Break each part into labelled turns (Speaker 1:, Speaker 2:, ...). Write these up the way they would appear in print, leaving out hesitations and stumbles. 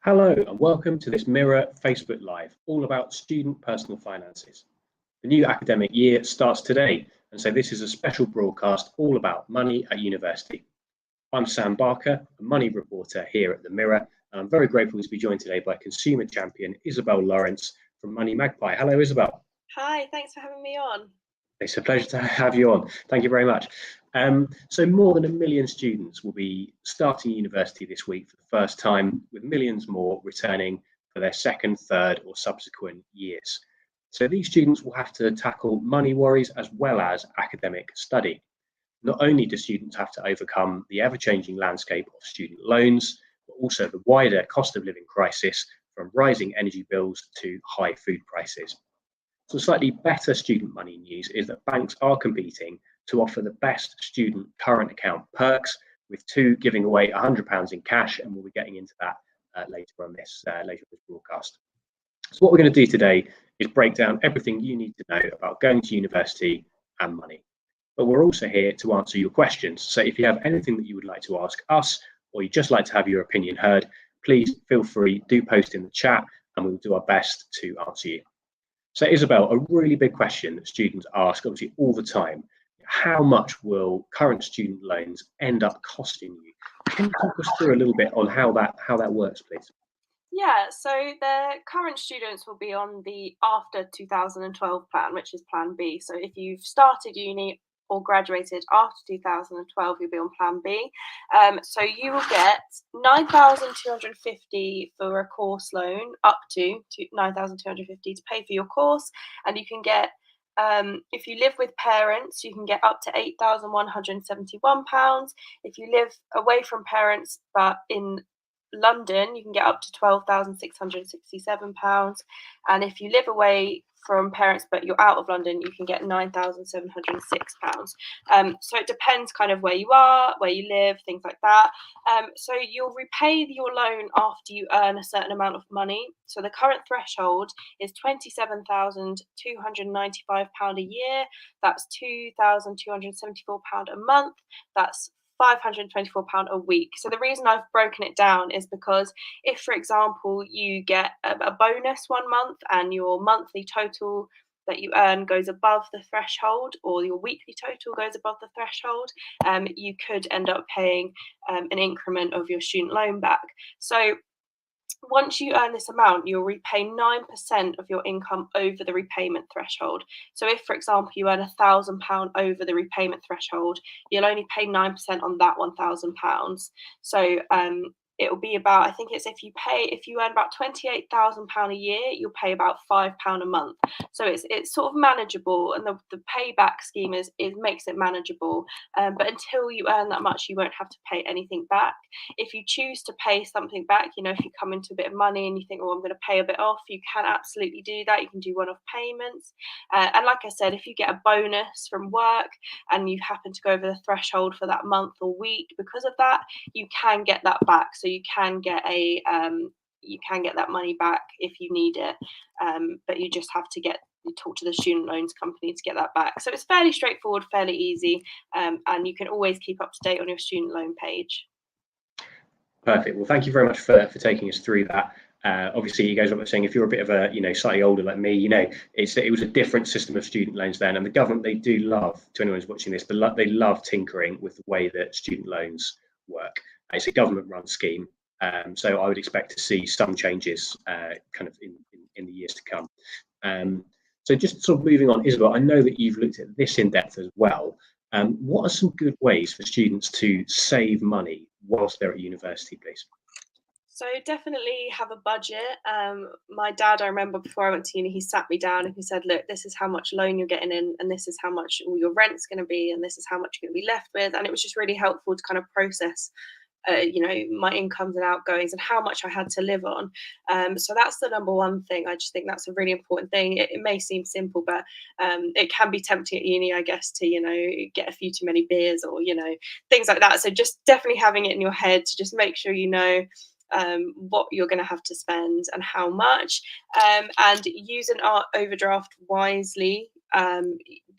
Speaker 1: Hello and welcome to this Mirror Facebook Live, all about student personal finances. The new academic year starts today, and so this is a special broadcast all about money at university. I'm Sam Barker, a money reporter here at the Mirror, and I'm very grateful to be joined today by consumer champion Isabel Lawrence from Money Magpie. Hello, Isabel.
Speaker 2: Hi, thanks for having me on.
Speaker 1: It's a pleasure to have you on. Thank you very much. So more than 1 million students will be starting university this week for the first time, with millions more returning for their second, third or subsequent years. So these students will have to tackle money worries as well as academic study. Not only do students have to overcome the ever-changing landscape of student loans, but also the wider cost of living crisis, from rising energy bills to high food prices. So slightly better student money news is that banks are competing to offer the best student current account perks, with two giving away £100 in cash, and we'll be getting into that later on this broadcast. So what we're going to do today is break down everything you need to know about going to university and money. But we're also here to answer your questions. So if you have anything that you would like to ask us, or you'd just like to have your opinion heard, please feel free, do post in the chat, and we'll do our best to answer you. So Isabel, a really big question that students ask obviously all the time: how much will current student loans end up costing you? Can you talk us through a little bit on how that works, please?
Speaker 2: Yeah, so the current students will be on the after 2012 plan, which is Plan B. So if you've started uni or graduated after 2012, you'll be on Plan B. So you will get 9,250 for a course loan, up to 9,250 to pay for your course, and you can get if you live with parents, you can get up to £8,171. If you live away from parents but in London, you can get up to £12,667. And if you live away from parents but you're out of London, you can get £9,706. So it depends kind of where you are, where you live, things like that. So you'll repay your loan after you earn a certain amount of money. So the current threshold is £27,295 a year. That's £2,274 a month. That's £524 a week. So the reason I've broken it down is because if, for example, you get a bonus one month and your monthly total that you earn goes above the threshold, or your weekly total goes above the threshold, you could end up paying an increment of your student loan back. So once you earn this amount, you'll repay 9% of your income over the repayment threshold. So if, for example, you earn £1,000 over the repayment threshold, you'll only pay 9% on that £1,000. So it will be about, I think it's if you earn about £28,000 a year, you'll pay about £5 a month. So it's sort of manageable, and the payback scheme makes it manageable. But until you earn that much, you won't have to pay anything back. If you choose to pay something back, if you come into a bit of money and you think, oh, I'm going to pay a bit off, you can absolutely do that. You can do one-off payments. And like I said, if you get a bonus from work and you happen to go over the threshold for that month or week because of that, you can get that back. So you can get that money back if you need it, but you just have to talk to the student loans company to get that back. So it's fairly straightforward, fairly easy, and you can always keep up to date on your student loan page.
Speaker 1: Perfect. Well, thank you very much for taking us through that. Obviously, you guys are saying if you're a bit of a slightly older like me, it was a different system of student loans then, and the government, they do love, to anyone who's watching this, they love tinkering with the way that student loans work. It's a government-run scheme, so I would expect to see some changes kind of in the years to come. So just sort of moving on, Isabel, I know that you've looked at this in depth as well. What are some good ways for students to save money whilst they're at university, please?
Speaker 2: So definitely have a budget. My dad, I remember before I went to uni, he sat me down and he said, look, this is how much loan you're getting in, and this is how much all your rent's going to be, and this is how much you're going to be left with. And it was just really helpful to kind of process my incomes and outgoings and how much I had to live on. So that's the number one thing. I just think that's a really important thing. It may seem simple, but it can be tempting at uni, I guess, to, get a few too many beers or, things like that. So just definitely having it in your head to just make sure what you're going to have to spend and how much, and using our overdraft wisely.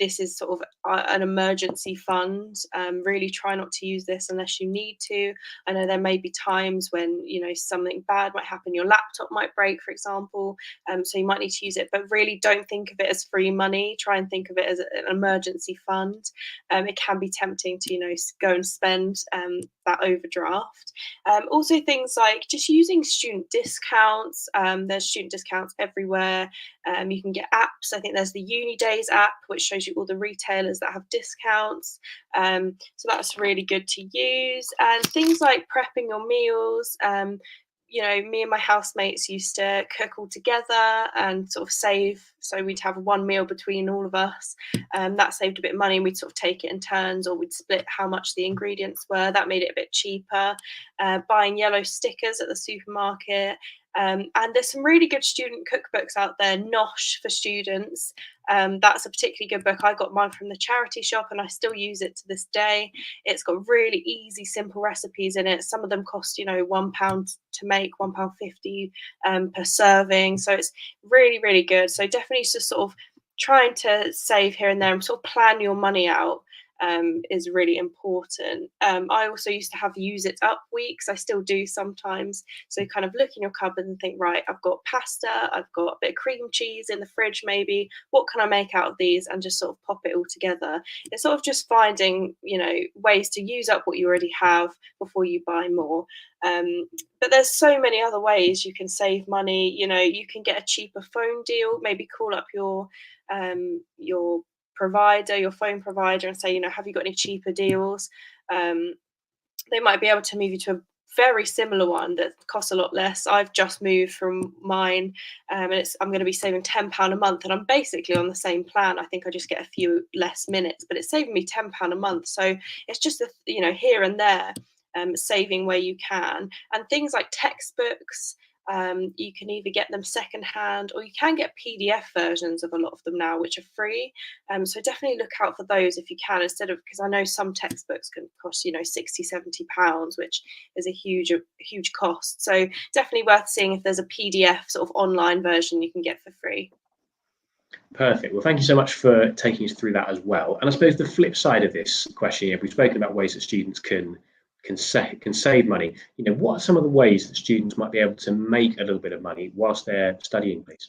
Speaker 2: this is sort of an emergency fund. Really try not to use this unless you need to. I know there may be times when, you know, something bad might happen, your laptop might break, for example, so you might need to use it, but really don't think of it as free money. Try and think of it as an emergency fund. It can be tempting to, you know, go and spend that overdraft. Also things like just using student discounts. There's student discounts everywhere. You can get apps. I think there's the Uni Days app, which shows you all the retailers that have discounts. So that's really good to use. And things like prepping your meals. You know, me and my housemates used to cook all together and sort of save. So we'd have one meal between all of us. That saved a bit of money, and we'd sort of take it in turns, or we'd split how much the ingredients were. That made it a bit cheaper. Buying yellow stickers at the supermarket. And there's some really good student cookbooks out there. Nosh for students. That's a particularly good book. I got mine from the charity shop, and I still use it to this day. It's got really easy, simple recipes in it. Some of them cost, you know, £1 to make, £1.50 per serving. So it's really, really good. So definitely just sort of trying to save here and there and sort of plan your money out. Is really important. I also used to have use it up weeks. I still do sometimes. So kind of look in your cupboard and think, right, I've got pasta, I've got a bit of cream cheese in the fridge maybe. What can I make out of these? And just sort of pop it all together. It's sort of just finding, you know, ways to use up what you already have before you buy more. But there's so many other ways you can save money. You know, you can get a cheaper phone deal, maybe call up your provider, your phone provider, and say, you know, have you got any cheaper deals? They might be able to move you to a very similar one that costs a lot less. I've just moved from mine, and I'm going to be saving £10 a month, and I'm basically on the same plan. I think I just get a few less minutes, but it's saving me £10 a month. So it's just you know, here and there, saving where you can. And things like textbooks. You can either get them secondhand, or you can get PDF versions of a lot of them now, which are free. So definitely look out for those if you can, instead of, because I know some textbooks can cost, you know, £60-70, which is a huge cost. So definitely worth seeing if there's a PDF sort of online version you can get for free.
Speaker 1: Perfect. Well, thank you so much for taking us through that as well. And I suppose the flip side of this question, if we've spoken about ways that students can save money, you know, what are some of the ways that students might be able to make a little bit of money whilst they're studying, please?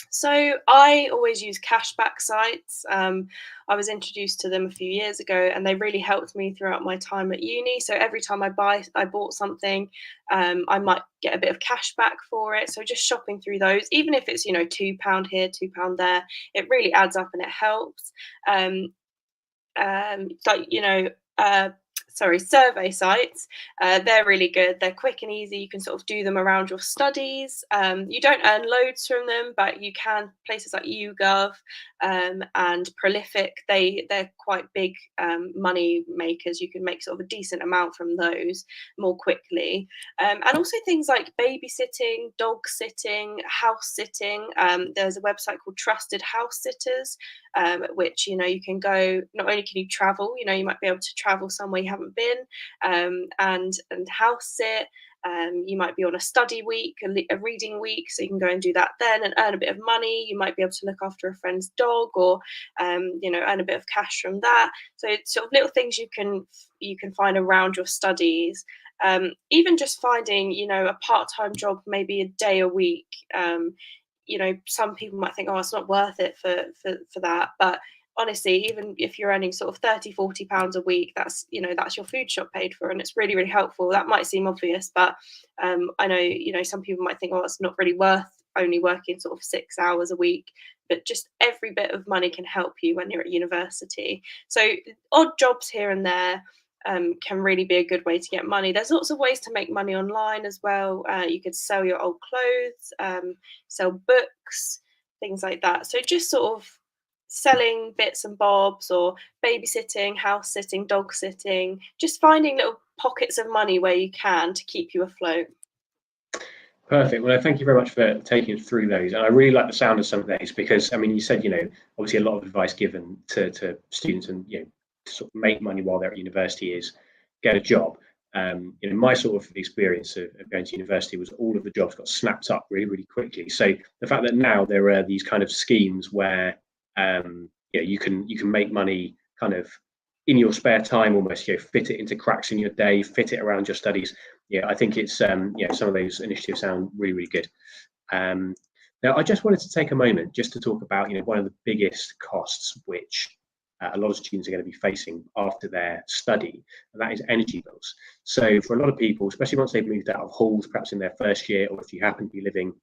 Speaker 2: So I always use cashback sites. I was introduced to them a few years ago, and they really helped me throughout my time at uni. So every time I bought something, I might get a bit of cash back for it. So just shopping through those, even if it's, you know, £2 here, £2 there, it really adds up and it helps. Like, you know, survey sites. They're really good. They're quick and easy. You can sort of do them around your studies. You don't earn loads from them, but you can. Places like YouGov and Prolific, they're quite big money makers. You can make sort of a decent amount from those more quickly. And also things like babysitting, dog sitting, house sitting. There's a website called Trusted House Sitters, which, you know, you can go, not only can you travel, you know, you might be able to travel somewhere you haven't been, and house sit. You might be on a study week, a reading week, so you can go and do that then and earn a bit of money. You might be able to look after a friend's dog, or you know, earn a bit of cash from that. So it's sort of little things you can find around your studies. Even just finding, you know, a part-time job, maybe a day a week. You know, some people might think, oh, it's not worth it for that, but honestly, even if you're earning sort of £30-40 a week, that's, you know, that's your food shop paid for, and it's really, really helpful. That might seem obvious, but I know, you know, some people might think, oh, it's not really worth only working sort of 6 hours a week, but just every bit of money can help you when you're at university. So odd jobs here and there can really be a good way to get money. There's lots of ways to make money online as well. You could sell your old clothes, sell books, things like that. So just sort of selling bits and bobs, or babysitting, house sitting, dog sitting, just finding little pockets of money where you can to keep you afloat.
Speaker 1: Perfect. Well, thank you very much for taking us through those. And I really like the sound of some of those, because, I mean, you said, you know, obviously a lot of advice given to students, and, you know, to sort of make money while they're at university is get a job. You know, my sort of experience of going to university was all of the jobs got snapped up really, really quickly. So the fact that now there are these kind of schemes where You can make money kind of in your spare time, almost, fit it into cracks in your day, fit it around your studies. I think it's some of those initiatives sound really, really good. Now, I just wanted to take a moment just to talk about one of the biggest costs which a lot of students are going to be facing after their study, and that is energy bills. So for a lot of people, especially once they've moved out of halls, perhaps in their first year, or if you happen to be living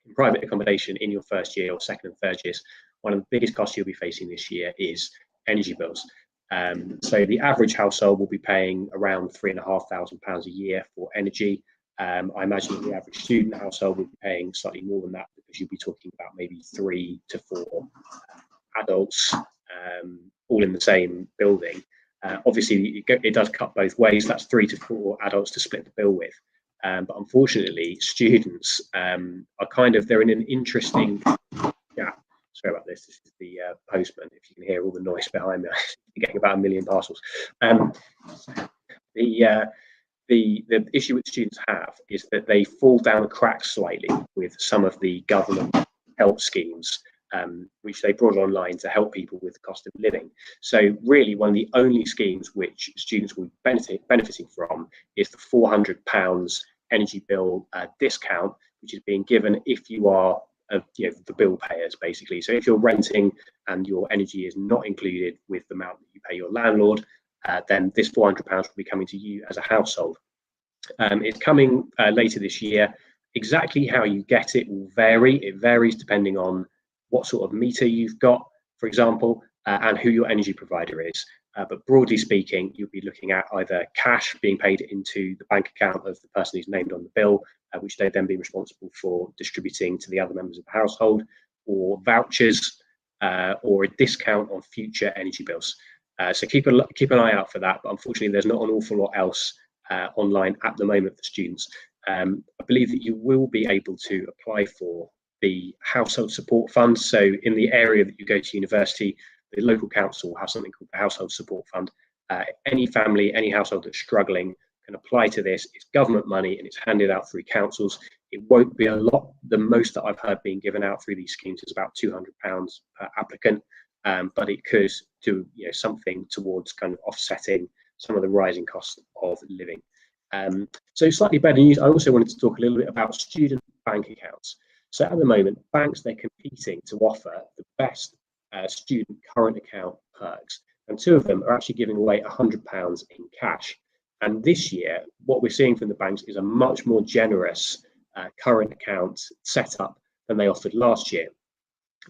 Speaker 1: in private accommodation in your first year or second and third years, one of the biggest costs you'll be facing this year is energy bills. So the average household will be paying around £3,500 a year for energy. I imagine that the average student household will be paying slightly more than that, because you'll be talking about maybe 3 to 4 adults all in the same building. Obviously, it does cut both ways. That's 3 to 4 adults to split the bill with. But unfortunately, students are they're in an interesting gap. Sorry about this. This is the postman. If you can hear all the noise behind me, I'm getting about 1 million parcels. The issue which students have is that they fall down the cracks slightly with some of the government help schemes, which they brought online to help people with the cost of living. So really, one of the only schemes which students will be benefiting from is the £400 energy bill discount, which is being given if you are the bill payers, basically. So if you're renting and your energy is not included with the amount that you pay your landlord, then this £400 will be coming to you as a household. It's coming later this year. Exactly how you get it will vary. It varies depending on what sort of meter you've got, for example, and who your energy provider is. But broadly speaking, you'll be looking at either cash being paid into the bank account of the person who's named on the bill, which they'd then be responsible for distributing to the other members of the household, or vouchers, or a discount on future energy bills. So keep an eye out for that. But unfortunately, there's not an awful lot else online at the moment for students. I believe that you will be able to apply for the household support fund. So in the area that you go to university, the local council will have something called the household support fund. Any family, any household that's struggling can apply to this. It's government money and it's handed out through councils. It won't be a lot. The most that I've heard being given out through these schemes is about £200 per applicant, but it could do something towards kind of offsetting some of the rising costs of living. So slightly better news. I also wanted to talk a little bit about student bank accounts. So at the moment, banks, they're competing to offer the best student current account perks, and 2 of them are actually giving away £100 in cash. And this year, what we're seeing from the banks is a much more generous current account setup than they offered last year.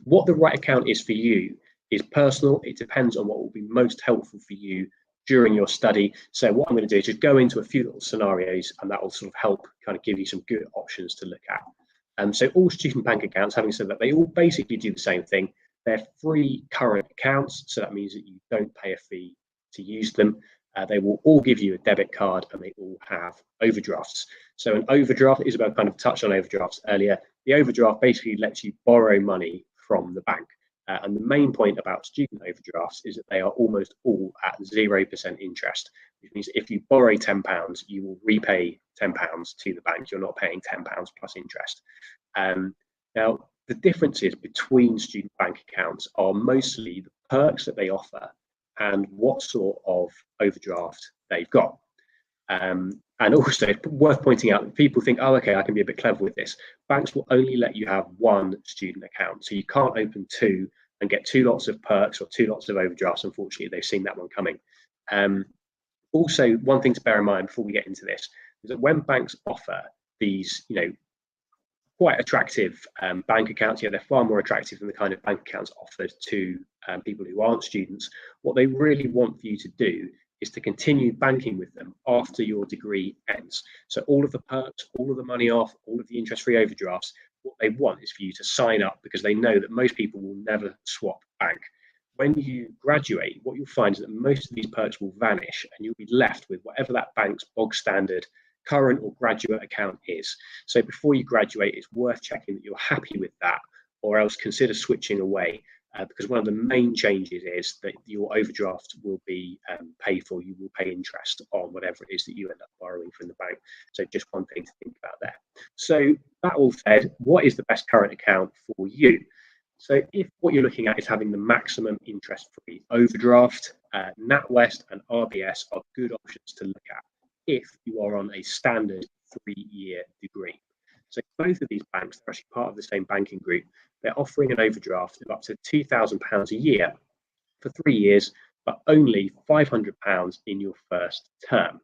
Speaker 1: What the right account is for you is personal. It depends on what will be most helpful for you during your study. So what I'm going to do is just go into a few little scenarios, and that will sort of help kind of give you some good options to look at. So all student bank accounts, having said that, they all basically do the same thing. They're free current accounts, so that means that you don't pay a fee to use them. They will all give you a debit card, and they all have overdrafts. So an overdraft, Isabel kind of touched on overdrafts earlier. The overdraft basically lets you borrow money from the bank. And the main point about student overdrafts is that they are almost all at 0% interest, which means if you borrow £10, you will repay £10 to the bank. You're not paying £10 plus interest. Now, the differences between student bank accounts are mostly the perks that they offer and what sort of overdraft they've got. And also, it's worth pointing out that people think, oh, okay, I can be a bit clever with this. Banks will only let you have 1 student account. So you can't open 2 and get 2 lots of perks or 2 lots of overdrafts. Unfortunately, they've seen that one coming. Also, one thing to bear in mind before we get into this is that when banks offer these, quite attractive bank accounts, they're far more attractive than the kind of bank accounts offered to people who aren't students. What they really want for you to do is to continue banking with them after your degree ends. So all of the perks, all of the money off, all of the interest-free overdrafts, what they want is for you to sign up, because they know that most people will never swap bank. When you graduate, what you'll find is that most of these perks will vanish, and you'll be left with whatever that bank's bog standard current or graduate account is. So before you graduate, it's worth checking that you're happy with that, or else consider switching away. Because one of the main changes is that your overdraft will be paid for. You will pay interest on whatever it is that you end up borrowing from the bank. So just one thing to think about there. So that all said, what is the best current account for you? So if what you're looking at is having the maximum interest-free overdraft, NatWest and RBS are good options to look at if you are on a standard 3-year degree. So both of these banks, they're actually part of the same banking group. They're offering an overdraft of up to £2,000 a year for 3 years, but only £500 in your first term.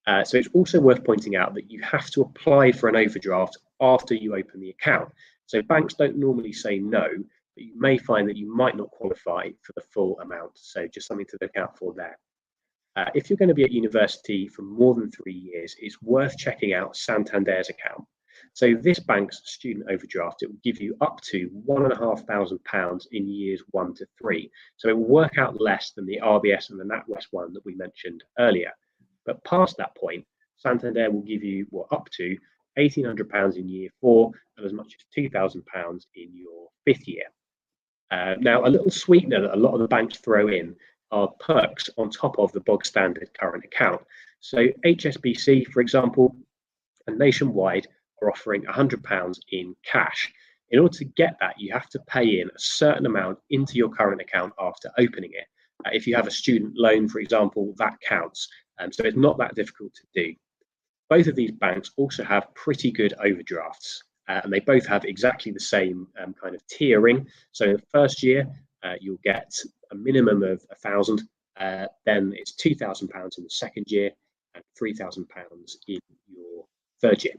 Speaker 1: So it's also worth pointing out that you have to apply for an overdraft after you open the account. So banks don't normally say no, but you may find that you might not qualify for the full amount. So just something to look out for there. If you're going to be at university for more than 3 years, it's worth checking out Santander's account. So this bank's student overdraft, it will give you up to £1,500 in years 1 to 3. So it will work out less than the RBS and the NatWest one that we mentioned earlier. But past that point, Santander will give you up to £1,800 in year 4 and as much as £2,000 in your 5th year. Now, a little sweetener that a lot of the banks throw in are perks on top of the bog standard current account. So HSBC, for example, and Nationwide are offering £100 in cash. In order to get that, you have to pay in a certain amount into your current account after opening it. If you have a student loan, for example, that counts. So it's not that difficult to do. Both of these banks also have pretty good overdrafts, and they both have exactly the same kind of tiering. So in the first year, you'll get a minimum of £1,000, then it's £2,000 in the second year, and £3,000 in your third year.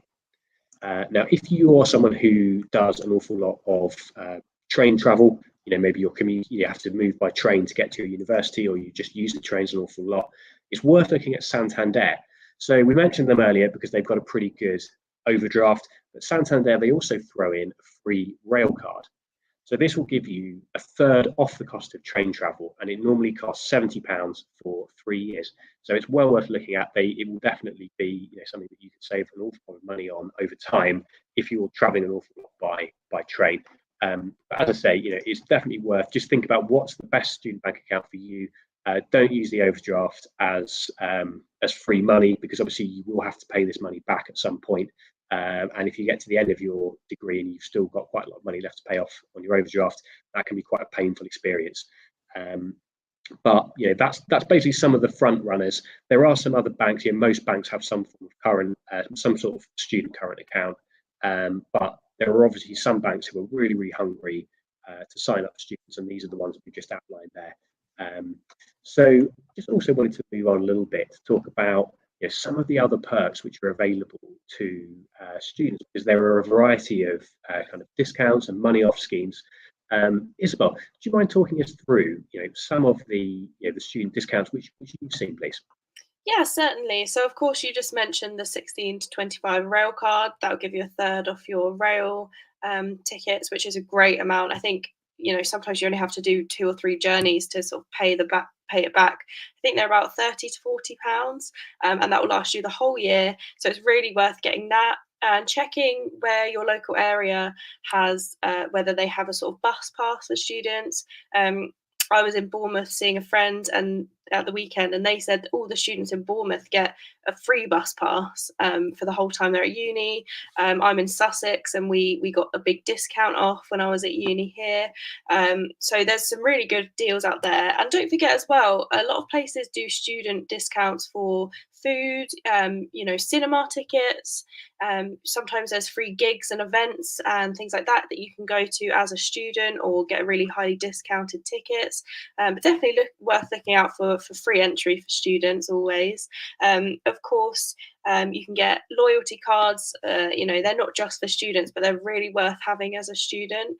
Speaker 1: Now, if you are someone who does an awful lot of train travel, maybe your commute, you have to move by train to get to your university, or you just use the trains an awful lot, it's worth looking at Santander. So we mentioned them earlier because they've got a pretty good overdraft, but Santander, they also throw in a free rail card. So this will give you a third off the cost of train travel, and it normally costs £70 for 3 years. So it's well worth looking at. It will definitely be something that you can save an awful lot of money on over time if you're traveling an awful lot by train. But as I say, it's definitely worth just think about what's the best student bank account for you. Don't use the overdraft as free money, because obviously you will have to pay this money back at some point. And if you get to the end of your degree and you've still got quite a lot of money left to pay off on your overdraft, that can be quite a painful experience. But that's basically some of the front runners. There are some other banks. Most banks have some form of current, some sort of student current account. But there are obviously some banks who are really, really hungry to sign up students, and these are the ones we just outlined there. So just also wanted to move on a little bit to talk about some of the other perks which are available to students, because there are a variety of kind of discounts and money off schemes. Isabel, do you mind talking us through some of the the student discounts which you've seen, please?
Speaker 2: Yeah, certainly. So of course you just mentioned the 16 to 25 rail card. That will give you a third off your rail tickets, which is a great amount. I think sometimes you only have to do 2 or 3 journeys to sort of pay it back. I think they're about £30 to £40, and that will last you the whole year. So it's really worth getting that and checking where your local area has whether they have a sort of bus pass for students. I was in Bournemouth seeing a friend and at the weekend, and they said all the students in Bournemouth get a free bus pass for the whole time they're at uni. I'm in Sussex, and we got a big discount off when I was at uni here. So there's some really good deals out there. And don't forget as well, a lot of places do student discounts for food, cinema tickets. Sometimes there's free gigs and events and things like that you can go to as a student or get really highly discounted tickets. But definitely worth looking out for free entry for students always. Of course, you can get loyalty cards. They're not just for students, but they're really worth having as a student.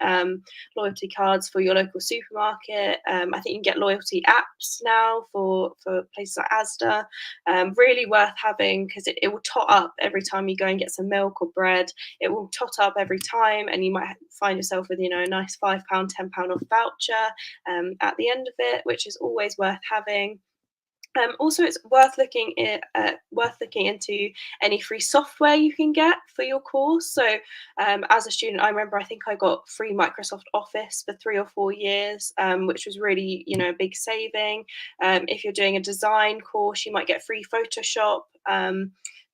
Speaker 2: Loyalty cards for your local supermarket. I think you can get loyalty apps now for places like Asda. Really worth having, because it will tot up every time you go and get some milk or bread. It will tot up every time, and you might find yourself with a nice £5, £10 off voucher at the end of it, which is always worth having. Also, it's worth looking into any free software you can get for your course. So, as a student, I remember I think I got free Microsoft Office for 3 or 4 years, which was really a big saving. If you're doing a design course, you might get free Photoshop.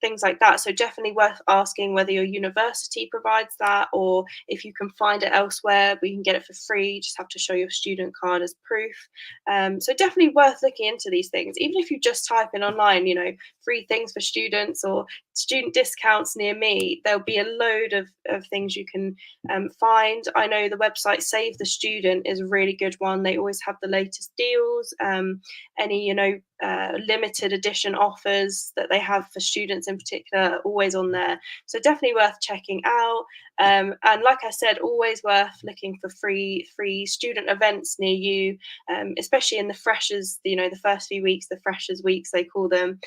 Speaker 2: things like that. So definitely worth asking whether your university provides that, or if you can find it elsewhere, we can get it for free. You just have to show your student card as proof. So definitely worth looking into these things. Even if you just type in online, you know, free things for students or student discounts near me, there'll be a load of things you can find. I know the website Save the Student is a really good one. They always have the latest deals, any, you know, limited edition offers that they have for students in particular, always on there. So definitely worth checking out. And like I said, always worth looking for free student events near you, especially in the freshers, you know, the first few weeks, the freshers weeks they call them.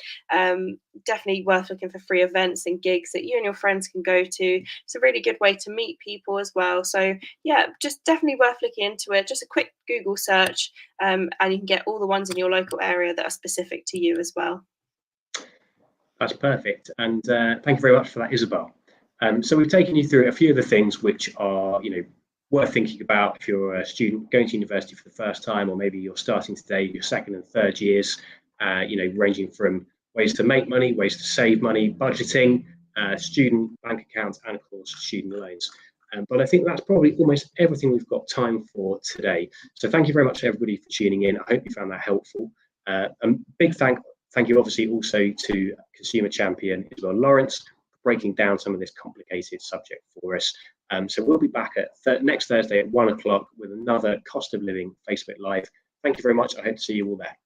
Speaker 2: Definitely worth looking for free events and gigs that you and your friends can go to. It's a really good way to meet people as well. So yeah, just definitely worth looking into it. Just a quick Google search, and you can get all the ones in your local area that are specific to you as well.
Speaker 1: That's perfect, and thank you very much for that, Isabel. So we've taken you through a few of the things which are, you know, worth thinking about if you're a student going to university for the first time, or maybe you're starting today, your second and third years. You know, ranging from ways to make money, ways to save money, budgeting, student bank accounts, and of course student loans. But I think that's probably almost everything we've got time for today. So thank you very much to everybody for tuning in. I hope you found that helpful. And big thank you obviously also to consumer champion Isabel Lawrence for breaking down some of this complicated subject for us. So we'll be back at next Thursday at 1 o'clock with another Cost of Living Facebook Live. Thank you very much. I hope to see you all there.